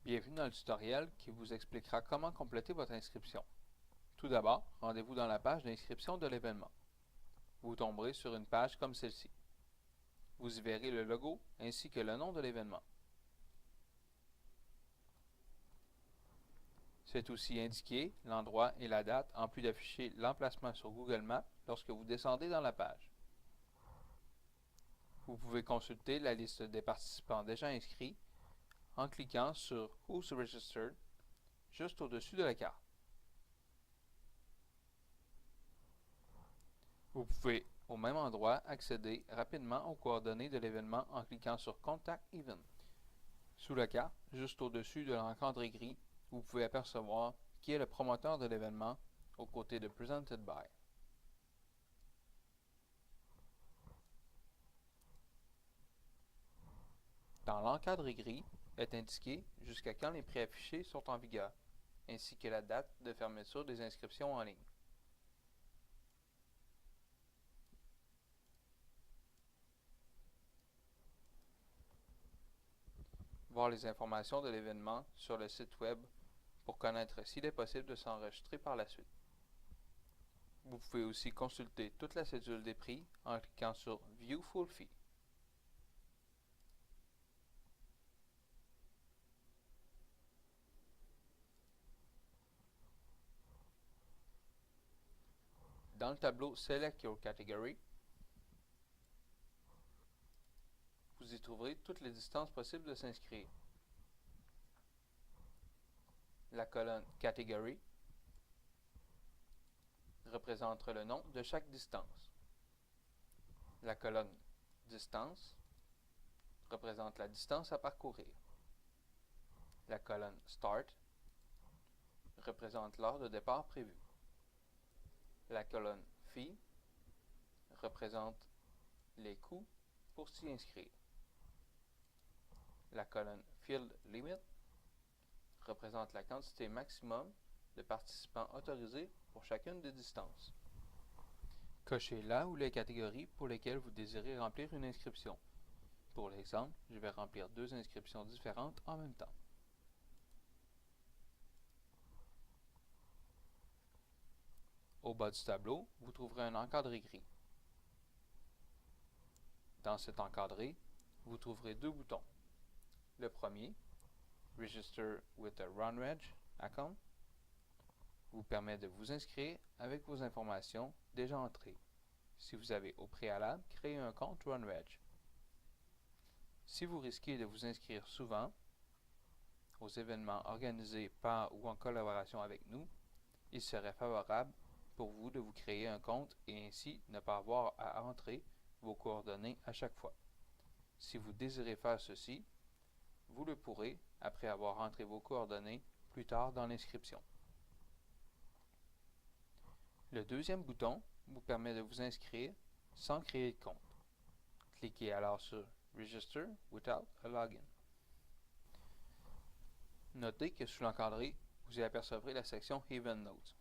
Bienvenue dans le tutoriel qui vous expliquera comment compléter votre inscription. Tout d'abord, rendez-vous dans la page d'inscription de l'événement. Vous tomberez sur une page comme celle-ci. Vous y verrez le logo ainsi que le nom de l'événement. C'est aussi indiqué l'endroit et la date en plus d'afficher l'emplacement sur Google Maps lorsque vous descendez dans la page. Vous pouvez consulter la liste des participants déjà inscrits en cliquant sur Who's Registered juste au-dessus de la carte. Vous pouvez au même endroit accéder rapidement aux coordonnées de l'événement en cliquant sur Contact Event. Sous la carte, juste au-dessus de l'encadré gris, vous pouvez apercevoir qui est le promoteur de l'événement aux côtés de Presented by. Dans l'encadré gris est indiqué jusqu'à quand les prix affichés sont en vigueur, ainsi que la date de fermeture des inscriptions en ligne. Voir les informations de l'événement sur le site web pour connaître s'il est possible de s'enregistrer par la suite. Vous pouvez aussi consulter toute la cédule des prix en cliquant sur View Full Fee. Dans le tableau Select Your Category, vous y trouverez toutes les distances possibles de s'inscrire. La colonne Category représente le nom de chaque distance. La colonne Distance représente la distance à parcourir. La colonne Start représente l'heure de départ prévue. La colonne Fee représente les coûts pour s'y inscrire. La colonne Field Limit représente la quantité maximum de participants autorisés pour chacune des distances. Cochez la ou les catégories pour lesquelles vous désirez remplir une inscription. Pour l'exemple, je vais remplir deux inscriptions différentes en même temps. Au bas du tableau, vous trouverez un encadré gris. Dans cet encadré, vous trouverez deux boutons. Le premier, Register with a RunReg account, vous permet de vous inscrire avec vos informations déjà entrées. Si vous avez au préalable créé un compte RunReg. Si vous risquez de vous inscrire souvent aux événements organisés par ou en collaboration avec nous, il serait favorable pour vous de vous créer un compte et ainsi ne pas avoir à entrer vos coordonnées à chaque fois. Si vous désirez faire ceci, vous le pourrez après avoir entré vos coordonnées plus tard dans l'inscription. Le deuxième bouton vous permet de vous inscrire sans créer de compte. Cliquez alors sur Register without a login. Notez que sous l'encadré, vous y apercevrez la section Event Notes.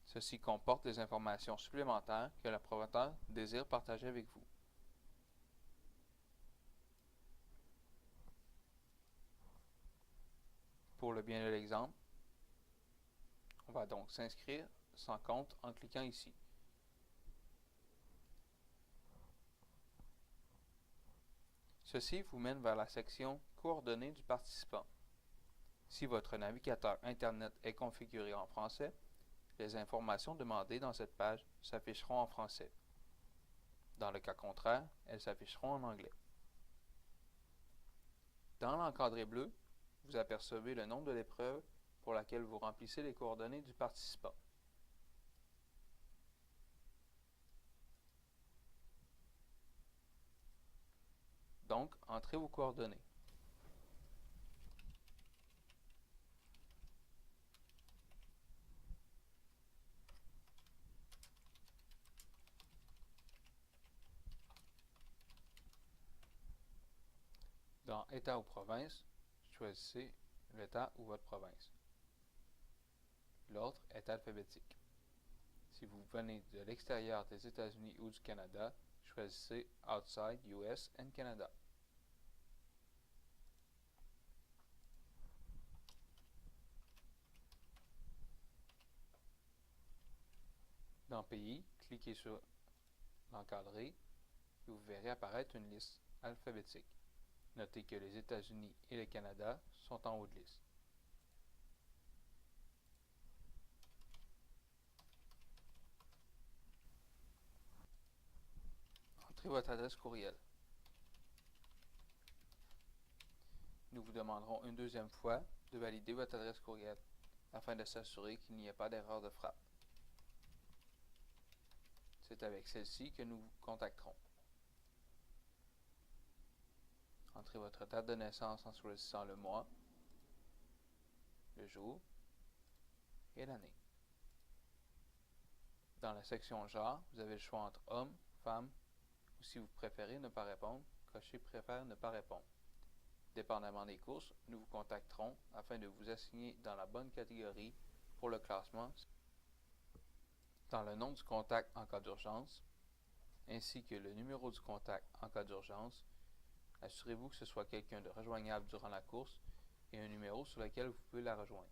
Ceci comporte des informations supplémentaires que le promoteur désire partager avec vous. Pour le bien de l'exemple, on va donc s'inscrire sans compte en cliquant ici. Ceci vous mène vers la section Coordonnées du participant. Si votre navigateur Internet est configuré en français, les informations demandées dans cette page s'afficheront en français. Dans le cas contraire, elles s'afficheront en anglais. Dans l'encadré bleu, vous apercevez le nom de l'épreuve pour laquelle vous remplissez les coordonnées du participant. Donc, entrez vos coordonnées. Dans État ou province, choisissez l'État ou votre province. L'ordre est alphabétique. Si vous venez de l'extérieur des États-Unis ou du Canada, choisissez Outside US and Canada. pays, cliquez sur l'encadré et vous verrez apparaître une liste alphabétique. Notez que les États-Unis et le Canada sont en haut de liste. Entrez votre adresse courriel. Nous vous demanderons une deuxième fois de valider votre adresse courriel afin de s'assurer qu'il n'y ait pas d'erreur de frappe. C'est avec celle-ci que nous vous contacterons. Entrez votre date de naissance en choisissant le mois, le jour et l'année. Dans la section genre, vous avez le choix entre homme, femme ou si vous préférez ne pas répondre, cochez préfère ne pas répondre. Dépendamment des courses, nous vous contacterons afin de vous assigner dans la bonne catégorie pour le classement. Dans le nom du contact en cas d'urgence, ainsi que le numéro du contact en cas d'urgence, assurez-vous que ce soit quelqu'un de rejoignable durant la course et un numéro sur lequel vous pouvez la rejoindre,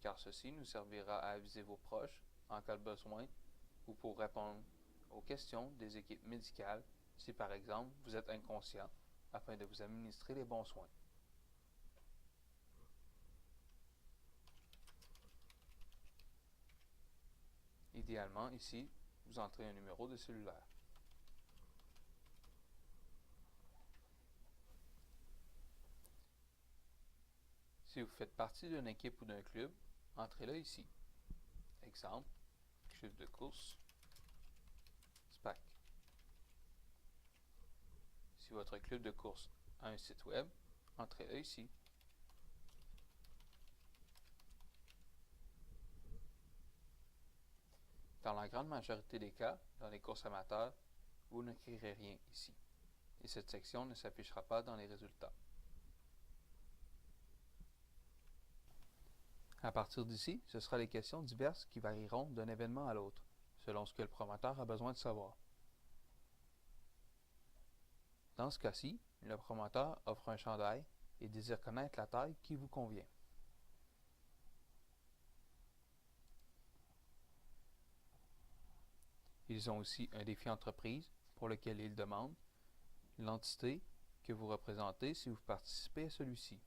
car ceci nous servira à aviser vos proches en cas de besoin ou pour répondre aux questions des équipes médicales si par exemple vous êtes inconscient afin de vous administrer les bons soins. Idéalement, ici, vous entrez un numéro de cellulaire. Si vous faites partie d'une équipe ou d'un club, entrez-le ici. Exemple, club de course, SPAC. Si votre club de course a un site web, entrez-le ici. Dans la grande majorité des cas, dans les courses amateurs, vous n'écrirez rien ici, et cette section ne s'affichera pas dans les résultats. À partir d'ici, ce sera les questions diverses qui varieront d'un événement à l'autre, selon ce que le promoteur a besoin de savoir. Dans ce cas-ci, le promoteur offre un chandail et désire connaître la taille qui vous convient. Ils ont aussi un défi entreprise pour lequel ils demandent l'entité que vous représentez si vous participez à celui-ci.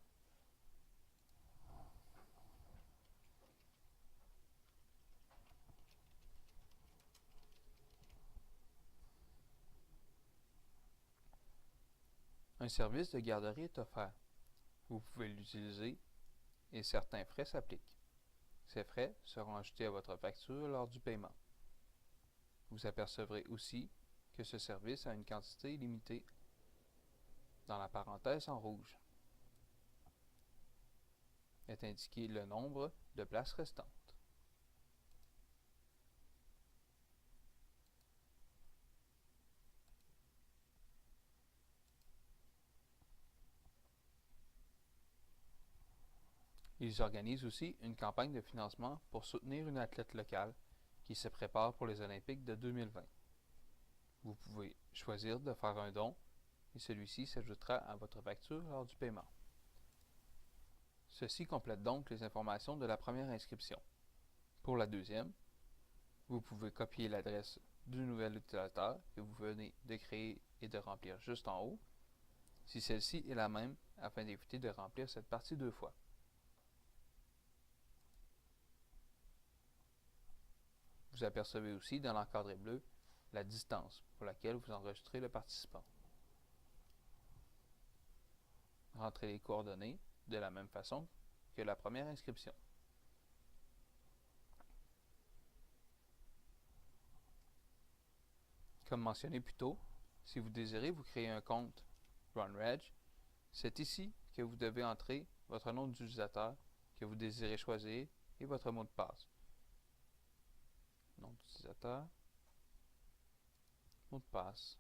Un service de garderie est offert. Vous pouvez l'utiliser et certains frais s'appliquent. Ces frais seront ajoutés à votre facture lors du paiement. Vous apercevrez aussi que ce service a une quantité limitée dans la parenthèse en rouge. Est indiqué le nombre de places restantes. Ils organisent aussi une campagne de financement pour soutenir une athlète locale qui se prépare pour les Olympiques de 2020. Vous pouvez choisir de faire un don et celui-ci s'ajoutera à votre facture lors du paiement. Ceci complète donc les informations de la première inscription. Pour la deuxième, vous pouvez copier l'adresse du nouvel utilisateur que vous venez de créer et de remplir juste en haut, si celle-ci est la même, afin d'éviter de remplir cette partie deux fois. Vous apercevez aussi dans l'encadré bleu la distance pour laquelle vous enregistrez le participant. Rentrez les coordonnées de la même façon que la première inscription. Comme mentionné plus tôt, si vous désirez vous créer un compte RunReg, c'est ici que vous devez entrer votre nom d'utilisateur que vous désirez choisir et votre mot de passe. Nom d'utilisateur, mot de passe.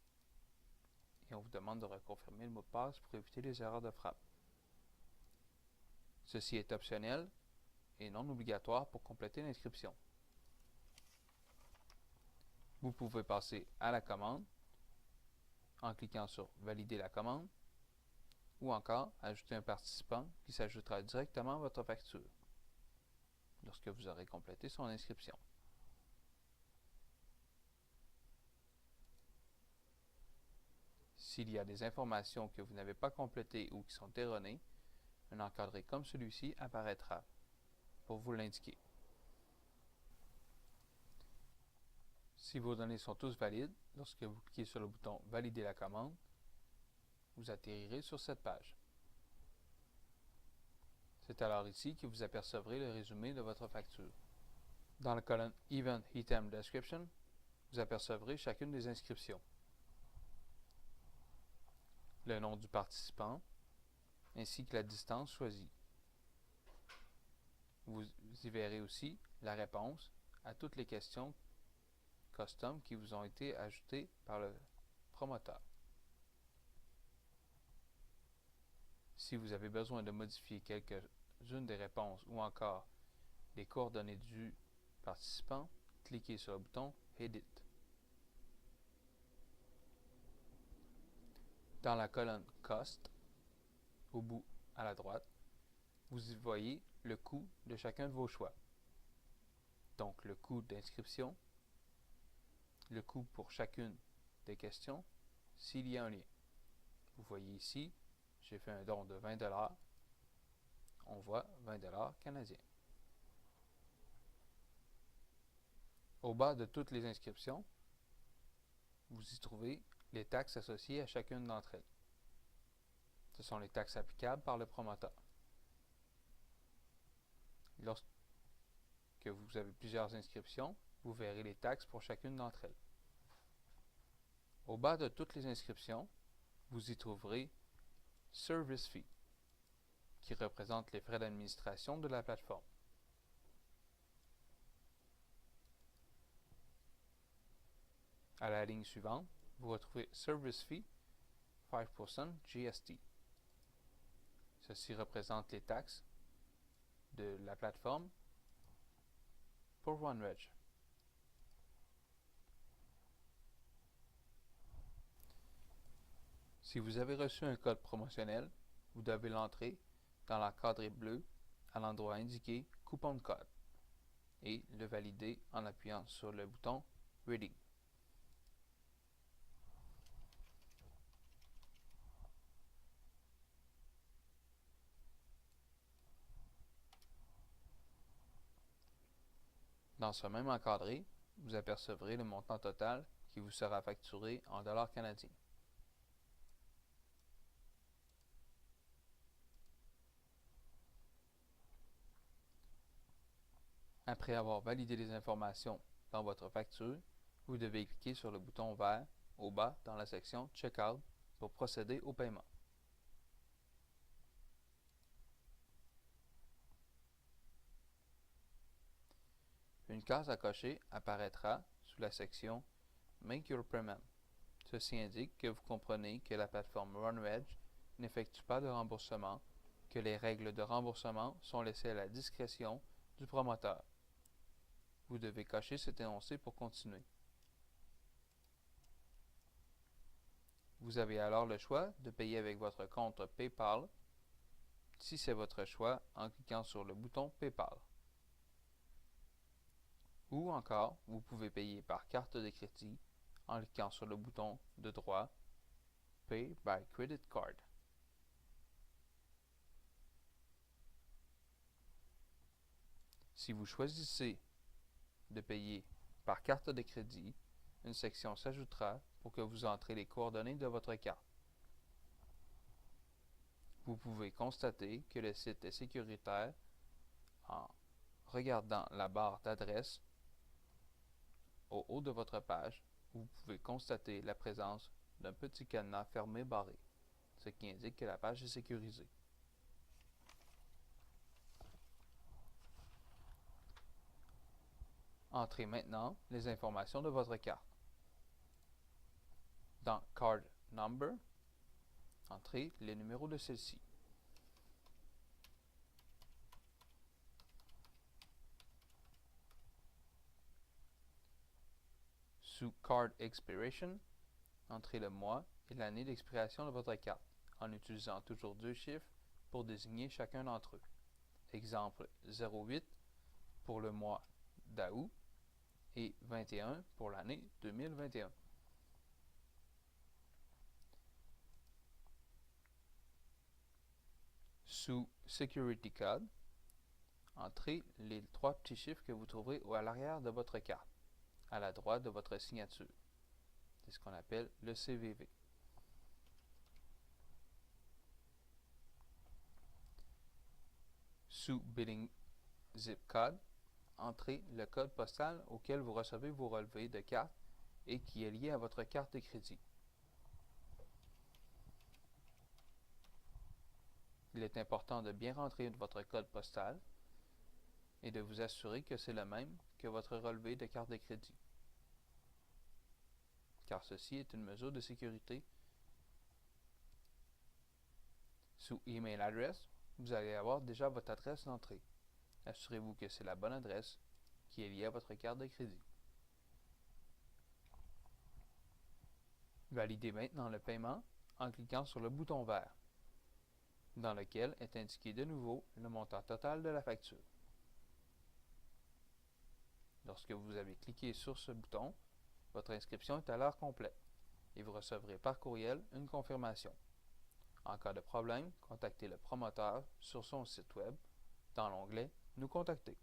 Et on vous demande de reconfirmer le mot de passe pour éviter les erreurs de frappe. Ceci est optionnel et non obligatoire pour compléter l'inscription. Vous pouvez passer à la commande en cliquant sur « Valider la commande » ou encore ajouter un participant qui s'ajoutera directement à votre facture lorsque vous aurez complété son inscription. S'il y a des informations que vous n'avez pas complétées ou qui sont erronées, un encadré comme celui-ci apparaîtra pour vous l'indiquer. Si vos données sont tous valides, lorsque vous cliquez sur le bouton « Valider la commande », vous atterrirez sur cette page. C'est alors ici que vous apercevrez le résumé de votre facture. Dans la colonne « Event Item Description », vous apercevrez chacune des inscriptions, le nom du participant, ainsi que la distance choisie. Vous y verrez aussi la réponse à toutes les questions custom qui vous ont été ajoutées par le promoteur. Si vous avez besoin de modifier quelques-unes des réponses ou encore les coordonnées du participant, cliquez sur le bouton Edit. Dans la colonne Cost, au bout à la droite, vous y voyez le coût de chacun de vos choix. Donc le coût d'inscription, le coût pour chacune des questions, s'il y a un lien. Vous voyez ici, j'ai fait un don de 20 $. On voit 20 $ canadiens. Au bas de toutes les inscriptions, vous y trouvez les taxes associées à chacune d'entre elles. Ce sont les taxes applicables par le promoteur. Lorsque vous avez plusieurs inscriptions, vous verrez les taxes pour chacune d'entre elles. Au bas de toutes les inscriptions, vous y trouverez Service Fee, qui représente les frais d'administration de la plateforme. À la ligne suivante, vous retrouvez Service Fee 5% GST. Ceci représente les taxes de la plateforme pour OneReg. Si vous avez reçu un code promotionnel, vous devez l'entrer dans l'encadré bleu à l'endroit indiqué Coupon de code et le valider en appuyant sur le bouton Reading. Dans ce même encadré, vous apercevrez le montant total qui vous sera facturé en dollars canadiens. Après avoir validé les informations dans votre facture, vous devez cliquer sur le bouton vert au bas dans la section Checkout pour procéder au paiement. Une case à cocher apparaîtra sous la section Make Your Payment. Ceci indique que vous comprenez que la plateforme OneReg n'effectue pas de remboursement, que les règles de remboursement sont laissées à la discrétion du promoteur. Vous devez cocher cet énoncé pour continuer. Vous avez alors le choix de payer avec votre compte PayPal, si c'est votre choix, en cliquant sur le bouton PayPal. Ou encore, vous pouvez payer par carte de crédit en cliquant sur le bouton de droit Pay by Credit Card. Si vous choisissez de payer par carte de crédit, une section s'ajoutera pour que vous entrez les coordonnées de votre carte. Vous pouvez constater que le site est sécuritaire en regardant la barre d'adresse au haut de votre page. Vous pouvez constater la présence d'un petit cadenas fermé barré, ce qui indique que la page est sécurisée. Entrez maintenant les informations de votre carte. Dans Card Number, entrez les numéros de celle-ci. Sous Card Expiration, entrez le mois et l'année d'expiration de votre carte, en utilisant toujours deux chiffres pour désigner chacun d'entre eux. Exemple 08 pour le mois d'août et 21 pour l'année 2021. Sous Security Code, entrez les 3 petits chiffres que vous trouverez à l'arrière de votre carte, à la droite de votre signature. C'est ce qu'on appelle le CVV. Sous Billing Zip Code, entrez le code postal auquel vous recevez vos relevés de carte et qui est lié à votre carte de crédit. Il est important de bien rentrer votre code postal et de vous assurer que c'est le même que votre relevé de carte de crédit, car ceci est une mesure de sécurité. Sous Email Address, vous allez avoir déjà votre adresse d'entrée. Assurez-vous que c'est la bonne adresse qui est liée à votre carte de crédit. Validez maintenant le paiement en cliquant sur le bouton vert, dans lequel est indiqué de nouveau le montant total de la facture. Lorsque vous avez cliqué sur ce bouton, votre inscription est alors complète et vous recevrez par courriel une confirmation. En cas de problème, contactez le promoteur sur son site web dans l'onglet « Nous contacter ».